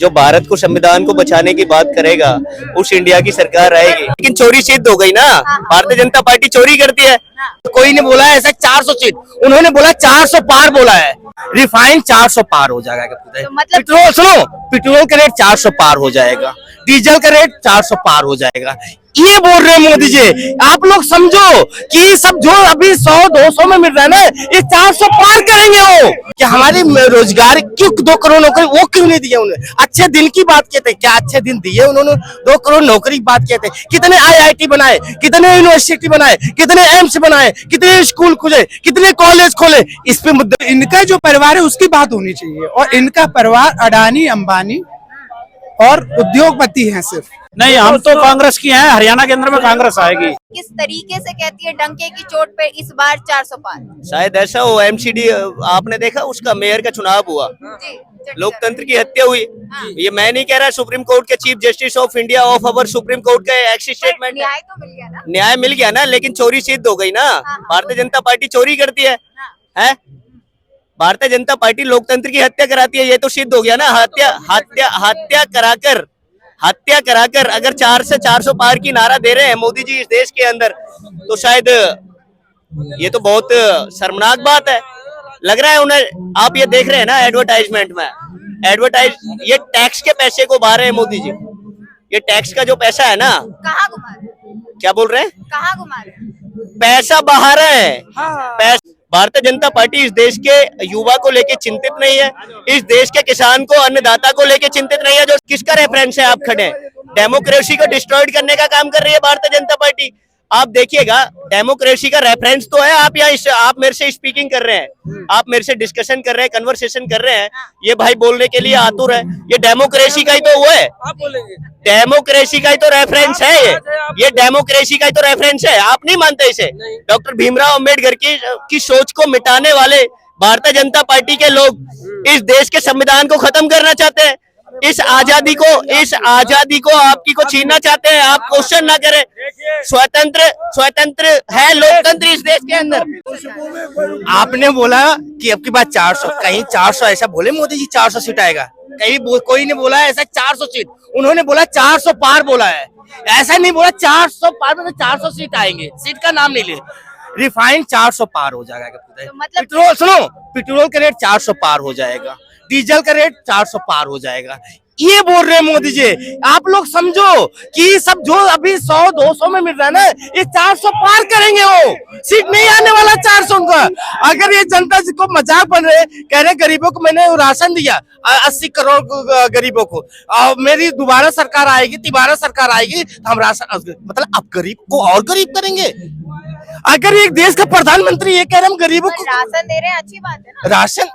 जो भारत को संविधान को बचाने की बात करेगा उस इंडिया की सरकार आएगी। लेकिन चोरी सिद्ध हो गई ना, भारतीय जनता पार्टी चोरी करती है। कोई ने बोला ऐसा 400 सीट, उन्होंने बोला 400 पार बोला है। रिफाइंड 400 पार हो जाएगा। तो मतलब पेट्रोल सुनो, पेट्रोल का रेट 400 पार हो जाएगा, डीजल का रेट 400 पार हो जाएगा। ये बोल रहे हैं मोदी जी। आप लोग समझो कि सब जो अभी 100-200 में मिल रहा है ना, ये 400 पार करेंगे वो। कि हमारी रोजगार क्यों 2 करोड़ नौकरी वो क्यों नहीं दिए उन्होंने? अच्छे दिन की बात कहते, क्या अच्छे दिन दिए उन्होंने? 2 करोड़ नौकरी की बात कहते, कितने IIT बनाए, कितने यूनिवर्सिटी बनाए, कितने एम्स बनाए, कितने स्कूल खुले, कितने कॉलेज खोले। इस पे मुद्दा, इनका जो परिवार है उसकी बात होनी चाहिए। और इनका परिवार अडानी, अंबानी और उद्योगपति हैं सिर्फ। नहीं, हम तो कांग्रेस की हैं। हरियाणा के अंदर में कांग्रेस आएगी। किस तरीके से कहती है डंके की चोट पे इस बार 400 पार? शायद ऐसा हो। MCD आपने देखा, उसका मेयर का चुनाव हुआ, जी, लोकतंत्र की हत्या हुई। ये मैं नहीं कह रहा, सुप्रीम कोर्ट के chief justice of India of our supreme court का एक्स स्टेटमेंट। न्याय तो मिल गया ना? न्याय मिल गया ना, लेकिन चोरी सिद्ध हो गई ना। भारतीय जनता पार्टी चोरी करती है, हैं? भारतीय जनता पार्टी लोकतंत्र की हत्या कराती है, ये तो सिद्ध हो गया ना। हत्या कराकर अगर 4 से 400 पार की नारा दे रहे हैं मोदी जी इस देश के अंदर, तो शायद ये तो बहुत शर्मनाक बात है। लग रहा है उन्हें, आप ये देख रहे हैं ना एडवर्टाइजमेंट में, ये टैक्स के पैसे को बहा रहे हैं मोदी जी। ये टैक्स का जो पैसा है ना, कहाँ घुमा रहे हैं? क्या बोल रहे हैं? कहाँ घुमा रहे हैं? पैसा बहा रहे हैं। भारतीय जनता पार्टी इस देश के युवा को लेके चिंतित नहीं है, इस देश के किसान को, अन्नदाता को लेके चिंतित नहीं है। जो किसका रेफरेंस है आप खड़े हैं? डेमोक्रेसी को डिस्ट्रॉयड करने का काम कर रही है भारतीय जनता पार्टी। आप देखिएगा, डेमोक्रेसी का रेफरेंस तो है। आप यहाँ आप मेरे से स्पीकिंग कर रहे हैं, आप मेरे से डिस्कशन कर रहे हैं, कन्वर्सेशन कर रहे हैं, ये भाई बोलने के लिए आतुर है। ये डेमोक्रेसी का ही तो वो है, डेमोक्रेसी का ही तो रेफरेंस है। ये डेमोक्रेसी का ही तो रेफरेंस है। आप नहीं मानते इसे? डॉक्टर भीमराव अंबेडकर की सोच को मिटाने वाले भारतीय जनता पार्टी के लोग इस देश के संविधान को खत्म करना चाहते हैं। इस आजादी को आपकी को छीनना चाहते हैं। आप क्वेश्चन ना करें। स्वतंत्र है लोकतंत्र इस देश के अंदर। आपने बोला कि अब की बात 400, कहीं 400 ऐसा बोले मोदी जी 400 सीट आएगा? कहीं कोई ने बोला ऐसा 400 सीट, उन्होंने बोला 400 पार बोला है। ऐसा नहीं बोला 400 पार में 400 सीट आएंगे, सीट का नाम नहीं ले। रिफाइंड 400 पार हो जाएगा। तो मतलब पेट्रोल सुनो, पेट्रोल का रेट 400 पार हो जाएगा, डीजल का रेट 400 पार हो जाएगा। ये बोल रहे हैं मोदी जी। आप लोग समझो कि सब जो अभी 100-200 में मिल रहा है ना, ये 400 पार करेंगे वो। सीट नहीं आने वाला 400 का। अगर ये जनता को मजाक बन रहे, कह रहे गरीबों को मैंने राशन दिया 80 करोड़ गरीबों को, मेरी दोबारा सरकार आएगी, तिबारा सरकार आएगी, तो हम राशन, मतलब अब गरीब को और गरीब करेंगे। अगर एक देश का प्रधानमंत्री ये कह रहे हैं हम गरीबों को राशन दे रहे हैं, अच्छी बात है ना? राशन,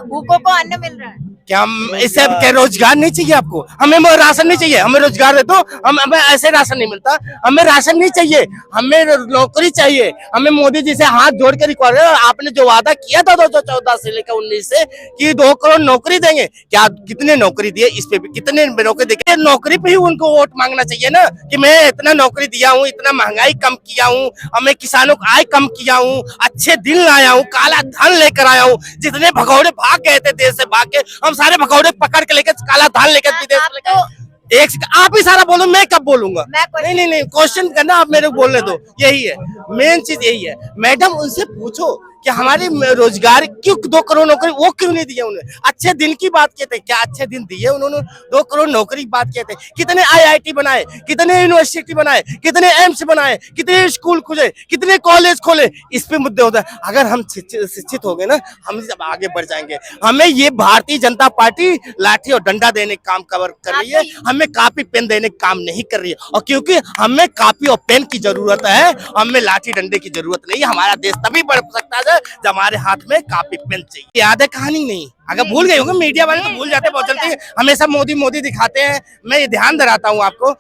भूखों को अन्न मिल रहा है। क्या हम इससे क्या रोजगार नहीं चाहिए आपको? हमें राशन नहीं चाहिए, हमें रोजगार दे दो। हमें ऐसे राशन नहीं मिलता, हमें राशन नहीं चाहिए, हमें नौकरी चाहिए। हमें मोदी जी से हाथ जोड़ के रिक्वेस्ट, आपने जो वादा किया था 2014 से लेकर 19 से कि 2 करोड़ नौकरी देंगे, क्या कितने नौकरी दिए? इस पे भी कितने नौकरी देंगे? नौकरी पे ही उनको वोट मांगना चाहिए ना, कि मैं इतना नौकरी दिया हूँ, इतना महंगाई कम किया हूँ, हमें किसानों का आय कम किया हूँ, अच्छे दिन लाया हूँ, काला धन लेकर आया हूँ। जितने भगौड़े भाग गए थे देश से भाग के, हम सारे भगौड़े पकड़ के लेकर काला धान लेकर विदेश लेकर। एक आप ही सारा बोलो, मैं कब बोलूंगा? नहीं, क्वेश्चन करना आप मेरे को बोलने दो। यही है मेन चीज, यही है। मैडम उनसे पूछो कि हमारी रोजगार क्यों 2 करोड़ नौकरी वो क्यों नहीं दिए उन्हें? अच्छे दिन की बात कहते, क्या अच्छे दिन दिए उन्होंने? 2 करोड़ नौकरी की बात कहते, कितने IIT बनाए, कितने यूनिवर्सिटी बनाए, कितने एम्स बनाए, कितने स्कूल खुले, कितने कॉलेज खोले। इस पे मुद्दे होता है। अगर हम शिक्षित हो गए ना, हम जब आगे बढ़ जाएंगे। हमें ये भारतीय जनता पार्टी लाठी और डंडा देने का काम कर रही है, हमें कॉपी पेन देने का काम नहीं कर रही है। और क्योंकि हमें कॉपी और पेन की जरूरत है, हमें लाठी डंडे की जरूरत नहीं है। हमारा देश तभी बढ़ सकता है जब हमारे हाथ में कॉपी पेन चाहिए। याद है कहानी? नहीं, अगर भूल गए होंगे, मीडिया वाले तो भूल जाते बहुत जल्दी, हमेशा मोदी मोदी दिखाते हैं। मैं ये ध्यान दिलाता हूँ आपको,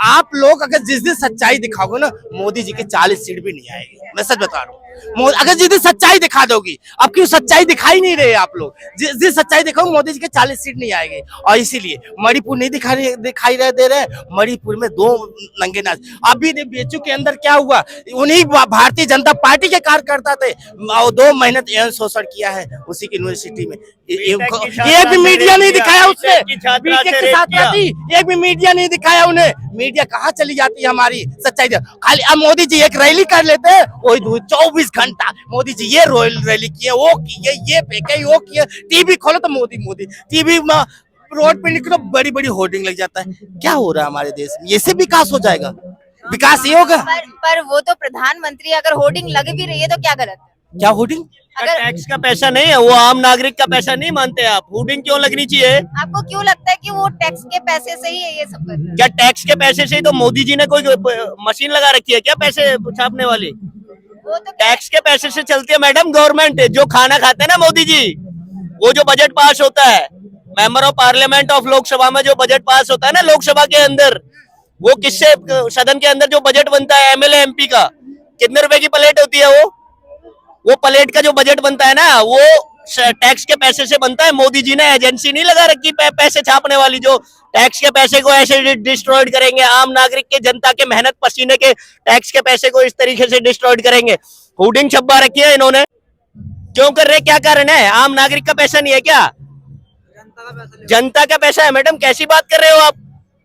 आप लोग अगर जिस दिन सच्चाई दिखाओगे ना, मोदी जी की 40 सीट भी नहीं आएगी। मैं सच बता रहा हूँ। अगर जिस दिन सच्चाई दिखा दोगी, अब क्यों सच्चाई दिखाई नहीं रहे आप लोग? जिस दिन सच्चाई दिखाओ, मोदी जी के 40 सीट नहीं आएगी। और इसीलिए मणिपुर नहीं दिखाई दे रहे। मणिपुर में 2 नंगे नाच। अभी बीएचयू के अंदर क्या हुआ? उन्हीं भारतीय जनता पार्टी के कार्यकर्ता थे, 2 महीने शोषण किया है उसी की यूनिवर्सिटी में। एक भी मीडिया नहीं दिखाया उसने, बीटेक के साथ रहती, एक भी मीडिया नहीं दिखाया उन्हें। मीडिया कहाँ चली जाती है हमारी सच्चाई? खाली अब मोदी जी एक रैली कर लेते हैं, वही 24 घंटा मोदी जी ये रैली किए, वो किए, ये फेंके, वो किए। टीवी खोलो तो मोदी मोदी, टीवी में रोड पे निकलो बड़ी बड़ी होर्डिंग लग जाता है। क्या हो रहा है हमारे देश में? ऐसे विकास हो जाएगा? विकास ये होगा? पर वो तो प्रधानमंत्री, अगर होर्डिंग लग भी रही है तो क्या गलत है? क्या होर्डिंग? अगर टैक्स का पैसा नहीं है, वो आम नागरिक का पैसा नहीं मानते आप? हुडिंग क्यों लगनी चाहिए? आपको क्यों लगता है कि वो टैक्स के पैसे से ही ये सब कर रहे हैं? क्या टैक्स के पैसे से ही तो मोदी जी ने कोई मशीन लगा रखी है क्या पैसे छापने वाली? वो तो टैक्स के पैसे से चलती है मैडम गवर्नमेंट। जो खाना खाते हैं ना मोदी जी, वो जो बजट पास होता है, member of parliament of Lok Sabha में जो बजट पास होता है ना लोकसभा के अंदर, वो किससे, सदन के अंदर जो बजट बनता है एमएलए एमपी का, कितने रुपए की प्लेट होती है? वो प्लेट का जो बजट बनता है ना, वो टैक्स के पैसे से बनता है। मोदी जी ने एजेंसी नहीं लगा रखी पैसे छापने वाली, जो टैक्स के पैसे को ऐसे डिस्ट्रॉयड करेंगे, आम नागरिक के, जनता के मेहनत पसीने के टैक्स के पैसे को इस तरीके से डिस्ट्रॉयड करेंगे। होर्डिंग छपवा रखी है इन्होंने, क्यों कर रहे? क्या कारण है? आम नागरिक का पैसा नहीं है क्या? जनता का पैसा है मैडम, कैसी बात कर रहे हो आप?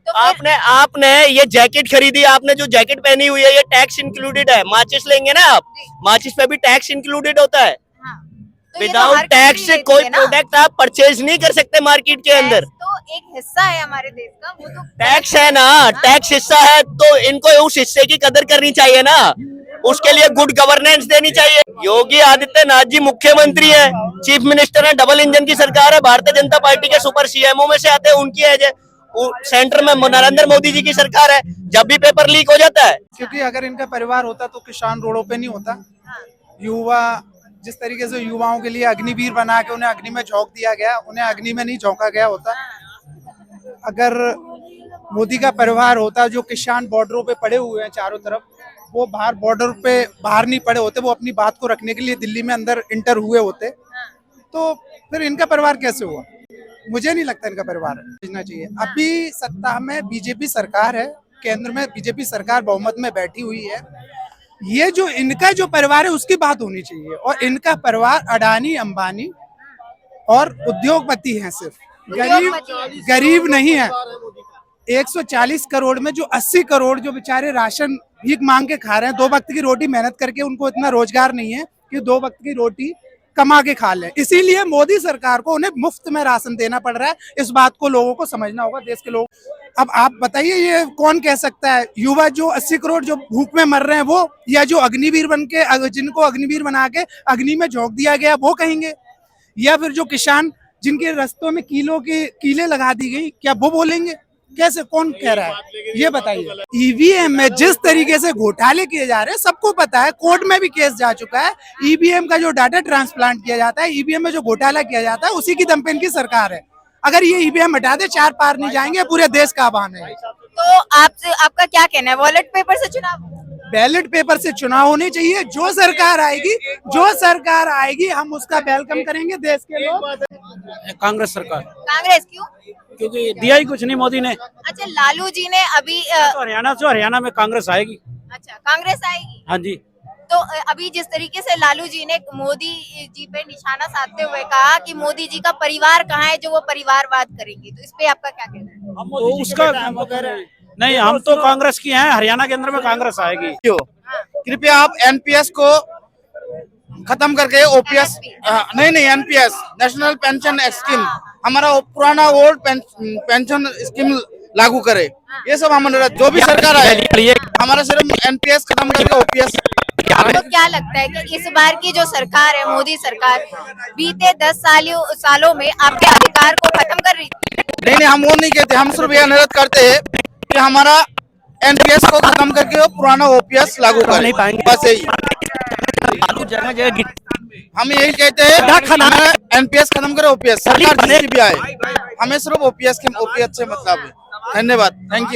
तो फिर- आपने ये जैकेट खरीदी, आपने जो जैकेट पहनी हुई है ये टैक्स इंक्लूडेड है। माचिस लेंगे ना आप, माचिस पे भी टैक्स इंक्लूडेड होता है। हाँ। तो ये तो विदाउट हर टैक्स country से लेती कोई है ना। प्रोडक्ट आप परचेज नहीं कर सकते मार्केट के अंदर। टैक्स तो एक हिस्सा है हमारे देश का, वो तो टैक्स है ना, टैक्स हिस्सा है तो इनको उस हिस्से की कदर करनी चाहिए ना, उसके लिए गुड गवर्नेंस देनी चाहिए। योगी आदित्यनाथ जी मुख्यमंत्री है, चीफ मिनिस्टर है, डबल इंजन की सरकार है, भारतीय जनता पार्टी के सुपर सीएमओ में से आते हैं, उनकी है सेंटर में नरेंद्र मोदी जी की सरकार है। जब भी पेपर लीक हो जाता है, क्योंकि अगर इनका परिवार होता तो किसान रोडों पे नहीं होता। युवा जिस तरीके से युवाओं के लिए अग्निवीर बना के उन्हें अग्नि में झोंक दिया गया, उन्हें अग्नि में नहीं झोंका गया होता। अगर मोदी का परिवार होता, जो किसान बॉर्डरों पे पड़े हुए हैं चारों तरफ, वो बाहर बॉर्डर पे बाहर नहीं पड़े होते, वो अपनी बात को रखने के लिए दिल्ली में अंदर इंटर हुए होते, तो फिर इनका परिवार कैसे हुआ? मुझे नहीं लगता इनका परिवार भेजना चाहिए। अभी सत्ता में बीजेपी सरकार है, केंद्र में बीजेपी सरकार बहुमत में बैठी हुई है। ये जो इनका जो परिवार है उसकी बात होनी चाहिए, और इनका परिवार अडानी अंबानी और उद्योगपति हैं, सिर्फ गरीब नहीं है। 140 करोड़ में जो 80 करोड़ जो बेचारे राशन भीख मांग के खा रहे हैं, 2 वक्त की रोटी मेहनत करके, उनको इतना रोजगार नहीं है कि 2 वक्त की रोटी कमा के खा लें। इसीलिए मोदी सरकार को उन्हें मुफ्त में राशन देना पड़ रहा है। इस बात को लोगों को समझना होगा, देश के लोग। अब आप बताइए, ये कौन कह सकता है? युवा जो 80 करोड़ जो भूख में मर रहे हैं वो, या जो अग्निवीर बन के, जिनको अग्निवीर बना के अग्नि में झोंक दिया गया, वो कहेंगे? या फिर जो किसान जिनके रस्तों में कीले लगा दी गई, क्या वो बोलेंगे? कैसे, कौन कह रहा है? ये बताइए। ईवीएम में जिस तरीके से घोटाले किए जा रहे हैं सबको पता है, कोर्ट में भी केस जा चुका है। ईवीएम का जो डाटा ट्रांसप्लांट किया जाता है, ईवीएम में जो घोटाला किया जाता है, उसी की दम पे इनकी सरकार है। अगर ये ईवीएम हटा दे, 4 पार नहीं जाएंगे, पूरे देश का आह्वान है। तो आपका क्या कहना है, वॉलेट पेपर से चुनाव? बैलेट पेपर से चुनाव होने चाहिए। जो सरकार आएगी हम उसका वेलकम करेंगे, देश के लोग। कांग्रेस सरकार, कांग्रेस क्यों? क्योंकि दिया ही कुछ नहीं मोदी ने। अच्छा, लालू जी ने अभी तो हरियाणा में कांग्रेस आएगी। अच्छा, कांग्रेस आएगी। हाँ जी। तो अभी जिस तरीके से लालू जी ने मोदी जी पे निशाना साधते हुए कहा कि मोदी जी का परिवार कहाँ है जो वो परिवारवाद करेंगे, तो इस पे आपका क्या कहना है? तो उसका नहीं, हम तो कांग्रेस की हैं, हरियाणा के अंदर में कांग्रेस आएगी। कृपया आप एनपीएस को खत्म करके ओपीएस, नहीं एनपीएस, नेशनल पेंशन स्कीम, हमारा पुराना ओल्ड पेंशन स्कीम लागू करे। ये सब हमारा जो भी सरकार आए, हमारा सिर्फ एनपीएस खत्म करके ओपीएस। आपको क्या लगता है कि इस बार की जो सरकार है, मोदी सरकार, बीते 10 सालों में आपके अधिकार को खत्म कर रही है? नहीं, हम वो नहीं कहते, हम सिर्फ ये अनुरोध करते हैं कि हमारा एनपीएस को खत्म करके पुराना ओपीएस लागू करें, बस यही। हम यही कहते हैं, एनपीएस खत्म करे, ओपीएस सरकार जिसकी भी आए, हमें सिर्फ ओपीएस से मतलब है। धन्यवाद, थैंक यू।